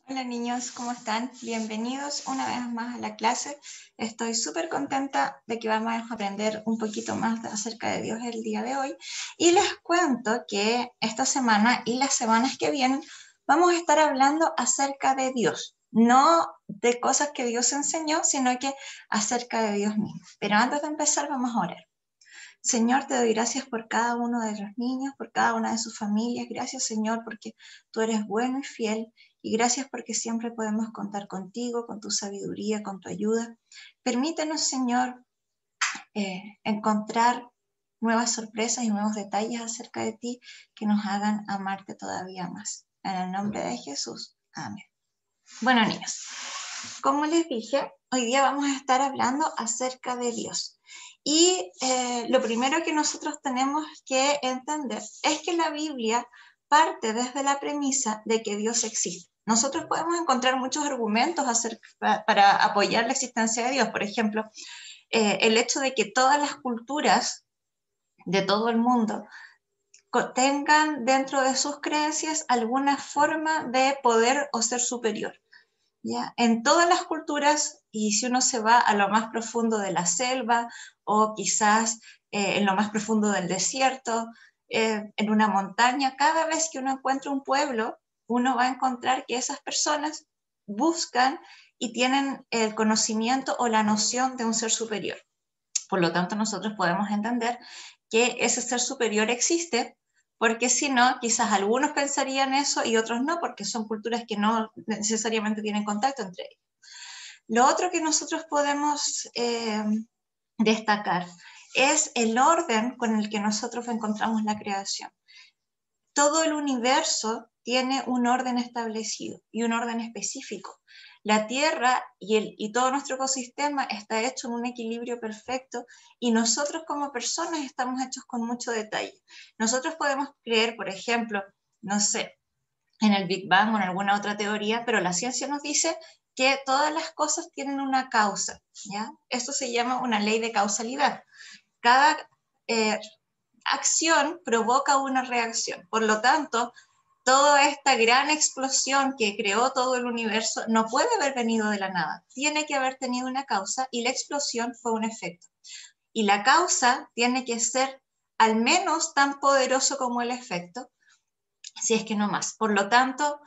Hola niños, ¿cómo están? Bienvenidos una vez más a la clase. Estoy súper contenta de que vamos a aprender un poquito más acerca de Dios el día de hoy. Y les cuento que esta semana y las semanas que vienen vamos a estar hablando acerca de Dios. No de cosas que Dios enseñó, sino que acerca de Dios mismo. Pero antes de empezar vamos a orar. Señor, te doy gracias por cada uno de los niños, por cada una de sus familias. Gracias, Señor, porque tú eres bueno y fiel. Y gracias porque siempre podemos contar contigo, con tu sabiduría, con tu ayuda. Permítenos, Señor, encontrar nuevas sorpresas y nuevos detalles acerca de ti que nos hagan amarte todavía más. En el nombre de Jesús. Amén. Bueno, niños, como les dije, hoy día vamos a estar hablando acerca de Dios. Y lo primero que nosotros tenemos que entender es que la Biblia parte desde la premisa de que Dios existe. Nosotros podemos encontrar muchos argumentos para apoyar la existencia de Dios. Por ejemplo, el hecho de que todas las culturas de todo el mundo tengan dentro de sus creencias alguna forma de poder o ser superior. ¿Ya? En todas las culturas, y si uno se va a lo más profundo de la selva o quizás en lo más profundo del desierto, en una montaña, cada vez que uno encuentra un pueblo, uno va a encontrar que esas personas buscan y tienen el conocimiento o la noción de un ser superior. Por lo tanto, nosotros podemos entender que ese ser superior existe, porque si no, quizás algunos pensarían eso y otros no, porque son culturas que no necesariamente tienen contacto entre ellas. Lo otro que nosotros podemos destacar es el orden con el que nosotros encontramos la creación. Todo el universo tiene un orden establecido y un orden específico. La Tierra y todo nuestro ecosistema está hecho en un equilibrio perfecto y nosotros como personas estamos hechos con mucho detalle. Nosotros podemos creer, por ejemplo, no sé, en el Big Bang o en alguna otra teoría, pero la ciencia nos dice que todas las cosas tienen una causa, ¿ya? Esto se llama una ley de causalidad. Cada acción provoca una reacción. Por lo tanto, toda esta gran explosión que creó todo el universo no puede haber venido de la nada. Tiene que haber tenido una causa y la explosión fue un efecto. Y la causa tiene que ser al menos tan poderoso como el efecto, si es que no más. Por lo tanto,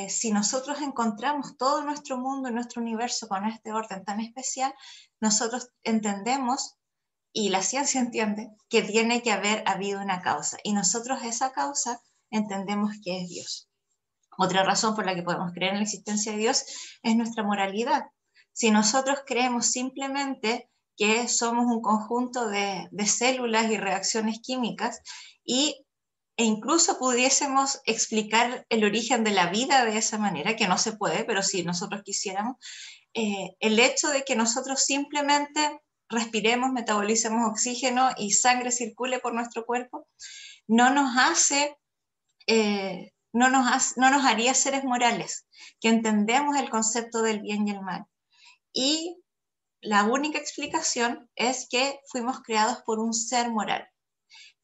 si nosotros encontramos todo nuestro mundo y nuestro universo con este orden tan especial, nosotros entendemos y la ciencia entiende que tiene que haber habido una causa y nosotros esa causa entendemos que es Dios. Otra razón por la que podemos creer en la existencia de Dios es nuestra moralidad. Si nosotros creemos simplemente que somos un conjunto de células y reacciones químicas e incluso pudiésemos explicar el origen de la vida de esa manera, que no se puede, pero si nosotros quisiéramos, el hecho de que nosotros simplemente respiremos, metabolicemos oxígeno y sangre circule por nuestro cuerpo, no nos hace, no nos haría seres morales, que entendemos el concepto del bien y el mal. Y la única explicación es que fuimos creados por un ser moral.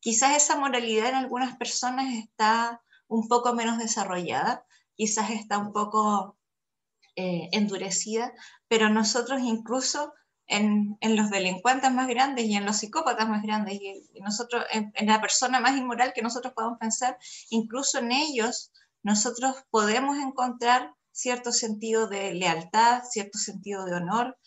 Quizás esa moralidad en algunas personas está un poco menos desarrollada, quizás está un poco endurecida, pero nosotros incluso en los delincuentes más grandes y en los psicópatas más grandes y nosotros en la persona más inmoral que nosotros podemos pensar, incluso en ellos nosotros podemos encontrar cierto sentido de lealtad, cierto sentido de honor.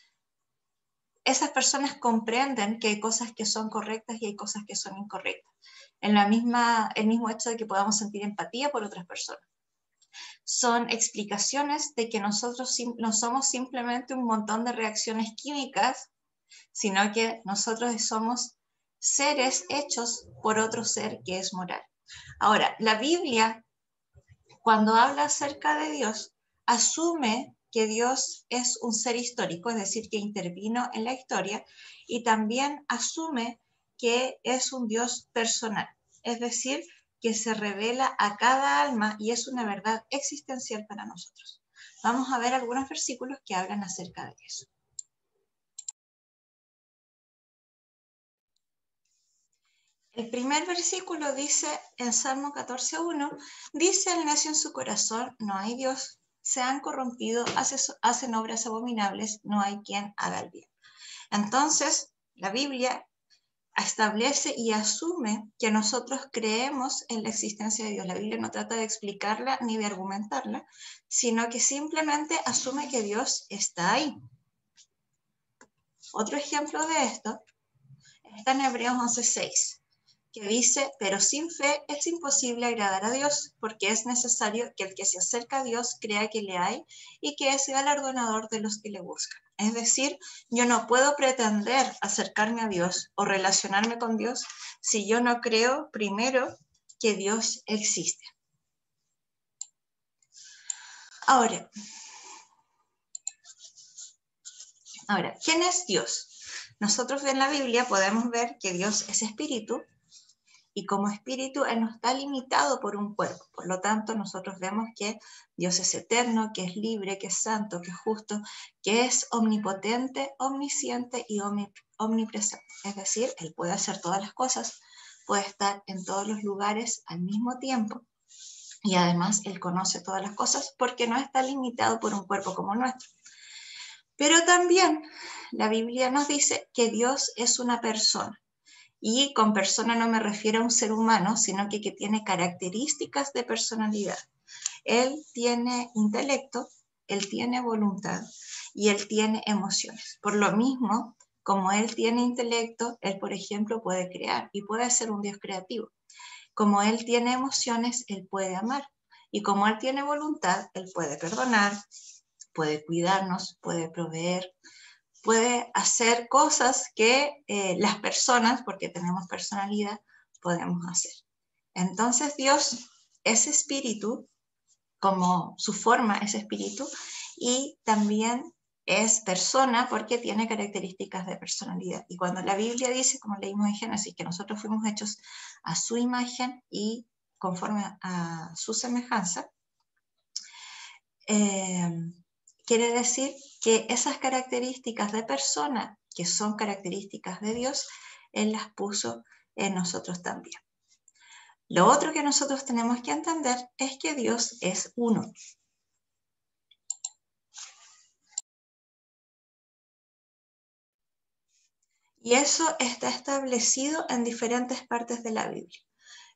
Esas personas comprenden que hay cosas que son correctas y hay cosas que son incorrectas. El mismo hecho de que podamos sentir empatía por otras personas. Son explicaciones de que nosotros no somos simplemente un montón de reacciones químicas, sino que nosotros somos seres hechos por otro ser que es moral. Ahora, la Biblia, cuando habla acerca de Dios, asume que Dios es un ser histórico, es decir, que intervino en la historia, y también asume que es un Dios personal, es decir, que se revela a cada alma y es una verdad existencial para nosotros. Vamos a ver algunos versículos que hablan acerca de eso. El primer versículo dice en Salmo 14:1, dice el necio en su corazón, no hay Dios. se han corrompido, hacen obras abominables, no hay quien haga el bien. Entonces, la Biblia establece y asume que nosotros creemos en la existencia de Dios. La Biblia no trata de explicarla ni de argumentarla, sino que simplemente asume que Dios está ahí. Otro ejemplo de esto está en Hebreos 11:6, que dice, pero sin fe es imposible agradar a Dios, porque es necesario que el que se acerca a Dios crea que le hay y que es galardonador de los que le buscan. Es decir, yo no puedo pretender acercarme a Dios o relacionarme con Dios si yo no creo primero que Dios existe. Ahora, ¿quién es Dios? Nosotros en la Biblia podemos ver que Dios es espíritu, y como espíritu Él no está limitado por un cuerpo. Por lo tanto, nosotros vemos que Dios es eterno, que es libre, que es santo, que es justo, que es omnipotente, omnisciente y omnipresente. Es decir, Él puede hacer todas las cosas, puede estar en todos los lugares al mismo tiempo, y además Él conoce todas las cosas porque no está limitado por un cuerpo como nuestro. Pero también la Biblia nos dice que Dios es una persona. Y con persona no me refiero a un ser humano, sino que tiene características de personalidad. Él tiene intelecto, él tiene voluntad y él tiene emociones. Por lo mismo, como él tiene intelecto, él, por ejemplo, puede crear y puede ser un Dios creativo. Como él tiene emociones, él puede amar. Y como él tiene voluntad, él puede perdonar, puede cuidarnos, puede proveer, puede hacer cosas que las personas, porque tenemos personalidad, podemos hacer. Entonces Dios es espíritu, como su forma es espíritu, y también es persona porque tiene características de personalidad. Y cuando la Biblia dice, como leímos en Génesis, que nosotros fuimos hechos a su imagen y conforme a su semejanza, quiere decir que esas características de persona, que son características de Dios, Él las puso en nosotros también. Lo otro que nosotros tenemos que entender es que Dios es uno. Y eso está establecido en diferentes partes de la Biblia.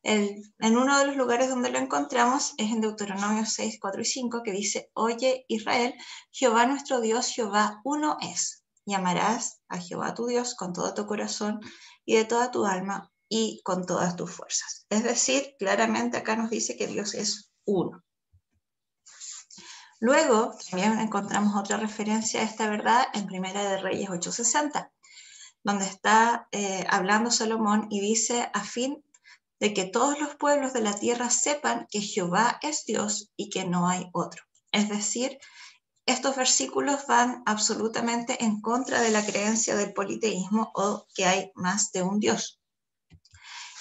En uno de los lugares donde lo encontramos es en Deuteronomio 6, 4 y 5, que dice, oye Israel, Jehová nuestro Dios, Jehová uno es. Y amarás a Jehová tu Dios con todo tu corazón y de toda tu alma y con todas tus fuerzas. Es decir, claramente acá nos dice que Dios es uno. Luego también encontramos otra referencia a esta verdad en Primera de Reyes 8:60, donde está hablando Salomón y dice, a fin de que todos los pueblos de la tierra sepan que Jehová es Dios y que no hay otro. Es decir, estos versículos van absolutamente en contra de la creencia del politeísmo o que hay más de un Dios.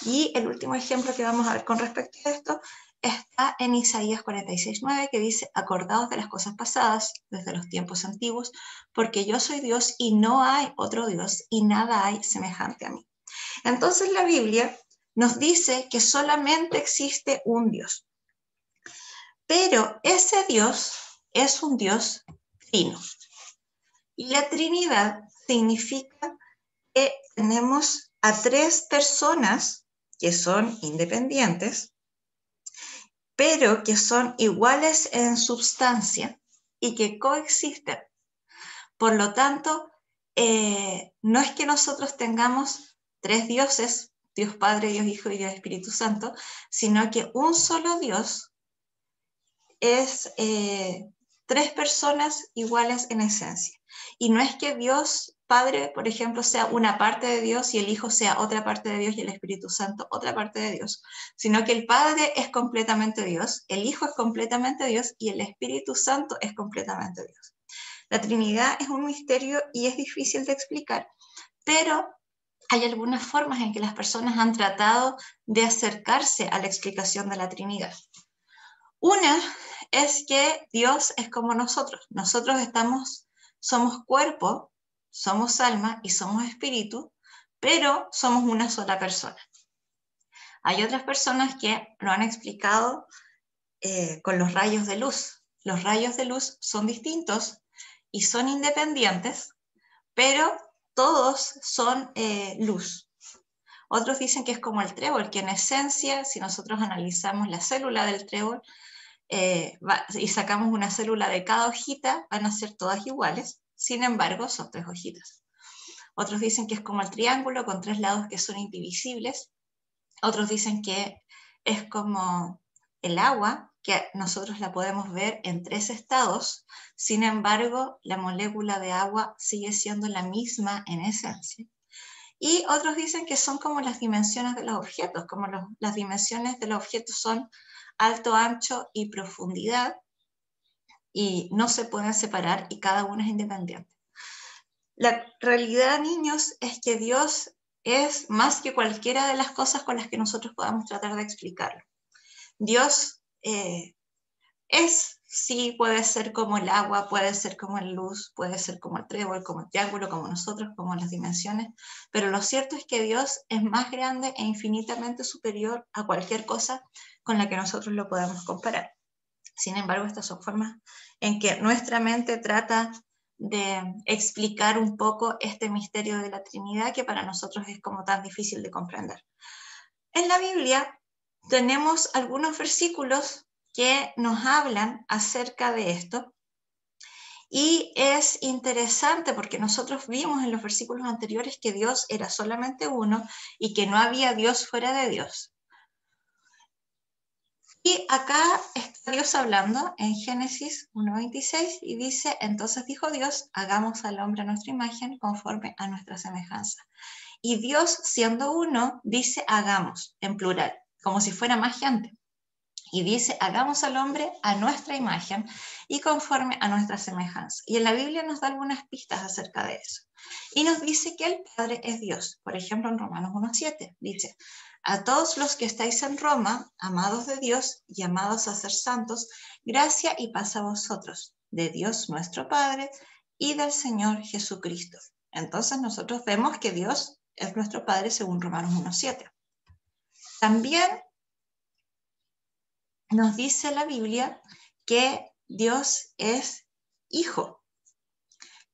Y el último ejemplo que vamos a ver con respecto a esto está en Isaías 46:9, que dice, acordaos de las cosas pasadas desde los tiempos antiguos, porque yo soy Dios y no hay otro Dios y nada hay semejante a mí. Entonces la Biblia nos dice que solamente existe un Dios, pero ese Dios es un Dios trino. Y la Trinidad significa que tenemos a tres personas que son independientes, pero que son iguales en substancia y que coexisten. Por lo tanto, no es que nosotros tengamos tres dioses, Dios Padre, Dios Hijo y Dios Espíritu Santo, sino que un solo Dios es tres personas iguales en esencia. Y no es que Dios Padre, por ejemplo, sea una parte de Dios y el Hijo sea otra parte de Dios y el Espíritu Santo otra parte de Dios, sino que el Padre es completamente Dios, el Hijo es completamente Dios y el Espíritu Santo es completamente Dios. La Trinidad es un misterio y es difícil de explicar, pero hay algunas formas en que las personas han tratado de acercarse a la explicación de la Trinidad. Una es que Dios es como nosotros. Nosotros somos cuerpo, somos alma y somos espíritu, pero somos una sola persona. Hay otras personas que lo han explicado con los rayos de luz los rayos de luz son distintos y son independientes, pero todos son luz. Otros dicen que es como el trébol, que en esencia, si nosotros analizamos la célula del trébol y sacamos una célula de cada hojita, van a ser todas iguales, sin embargo, son 3 hojitas. Otros dicen que es como el triángulo, con 3 lados que son indivisibles. Otros dicen que es como el agua, que nosotros la podemos ver en 3 estados, sin embargo, la molécula de agua sigue siendo la misma en esencia. Y otros dicen que son como las dimensiones de los objetos, como las dimensiones de los objetos son alto, ancho y profundidad, y no se pueden separar y cada uno es independiente. La realidad, niños, es que Dios es más que cualquiera de las cosas con las que nosotros podamos tratar de explicarlo. Dios sí, puede ser como el agua, puede ser como la luz, puede ser como el trébol, como el triángulo, como nosotros, como las dimensiones, pero lo cierto es que Dios es más grande e infinitamente superior a cualquier cosa con la que nosotros lo podamos comparar. Sin embargo, estas son formas en que nuestra mente trata de explicar un poco este misterio de la Trinidad que para nosotros es como tan difícil de comprender. En la Biblia tenemos algunos versículos que nos hablan acerca de esto, y es interesante porque nosotros vimos en los versículos anteriores que Dios era solamente uno y que no había Dios fuera de Dios. Y acá está Dios hablando en Génesis 1:26 y dice, entonces dijo Dios, hagamos al hombre a nuestra imagen conforme a nuestra semejanza. Y Dios, siendo uno, dice hagamos, en plural, como si fuera más gente. Y dice, hagamos al hombre a nuestra imagen y conforme a nuestra semejanza. Y en la Biblia nos da algunas pistas acerca de eso. Y nos dice que el Padre es Dios. Por ejemplo, en Romanos 1:7 dice, a todos los que estáis en Roma, amados de Dios, llamados a ser santos, gracia y paz a vosotros, de Dios nuestro Padre y del Señor Jesucristo. Entonces nosotros vemos que Dios es nuestro Padre según Romanos 1:7. También nos dice la Biblia que Dios es hijo.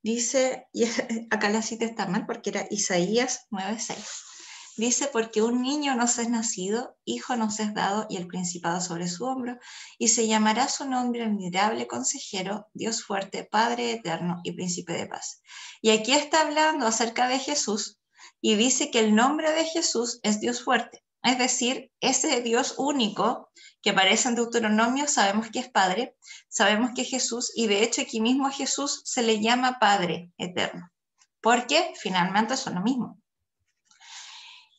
Dice, y acá la cita está mal porque era Isaías 9:6. Dice, porque un niño nos es nacido, hijo nos es dado y el principado sobre su hombro, y se llamará su nombre admirable consejero, Dios fuerte, Padre eterno y príncipe de paz. Y aquí está hablando acerca de Jesús y dice que el nombre de Jesús es Dios fuerte. Es decir, ese Dios único que aparece en Deuteronomio, sabemos que es Padre, sabemos que es Jesús, y de hecho aquí mismo a Jesús se le llama Padre eterno, porque finalmente son lo mismo.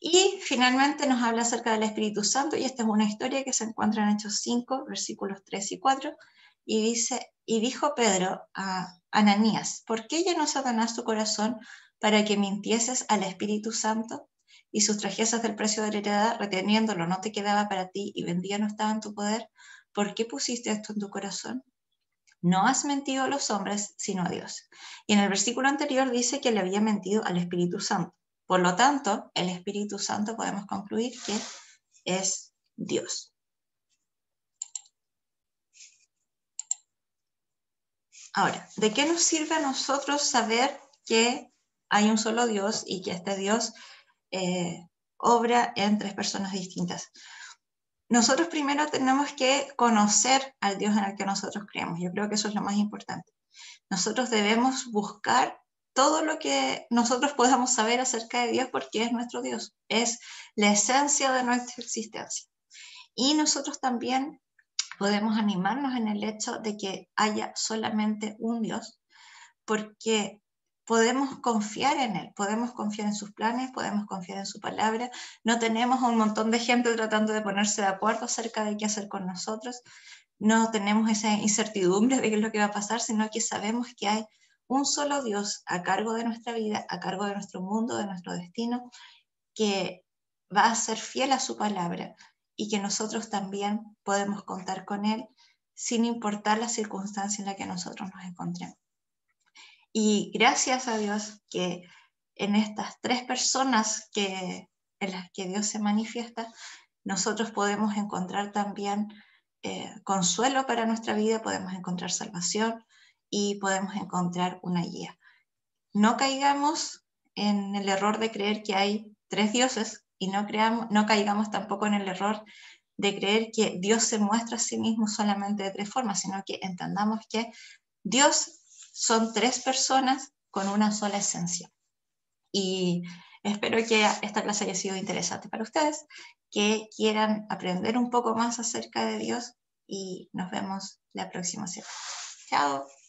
Y finalmente nos habla acerca del Espíritu Santo, y esta es una historia que se encuentra en Hechos 5, versículos 3 y 4, y dice, y dijo Pedro a Ananías, ¿por qué llenó Satanás tu corazón para que mintieses al Espíritu Santo y sustrajeses del precio de la heredad, reteniéndolo no te quedaba para ti y vendía no estaba en tu poder? ¿Por qué pusiste esto en tu corazón? No has mentido a los hombres, sino a Dios. Y en el versículo anterior dice que le había mentido al Espíritu Santo. Por lo tanto, el Espíritu Santo podemos concluir que es Dios. Ahora, ¿de qué nos sirve a nosotros saber que hay un solo Dios y que este Dios obra en 3 personas distintas? Nosotros primero tenemos que conocer al Dios en el que nosotros creemos. Yo creo que eso es lo más importante. Nosotros debemos buscar todo lo que nosotros podamos saber acerca de Dios porque es nuestro Dios, es la esencia de nuestra existencia. Y nosotros también podemos animarnos en el hecho de que haya solamente un Dios, porque podemos confiar en Él, podemos confiar en sus planes, podemos confiar en su palabra. No tenemos un montón de gente tratando de ponerse de acuerdo acerca de qué hacer con nosotros. No tenemos esa incertidumbre de qué es lo que va a pasar, sino que sabemos que hay un solo Dios a cargo de nuestra vida, a cargo de nuestro mundo, de nuestro destino, que va a ser fiel a su palabra y que nosotros también podemos contar con Él sin importar la circunstancia en la que nosotros nos encontremos. Y gracias a Dios que en estas 3 personas en las que Dios se manifiesta, nosotros podemos encontrar también consuelo para nuestra vida, podemos encontrar salvación y podemos encontrar una guía. No caigamos en el error de creer que hay 3 dioses y no caigamos tampoco en el error de creer que Dios se muestra a sí mismo solamente de 3 formas, sino que entendamos que Dios son 3 personas con una sola esencia. Y espero que esta clase haya sido interesante para ustedes, que quieran aprender un poco más acerca de Dios y nos vemos la próxima semana. Chao.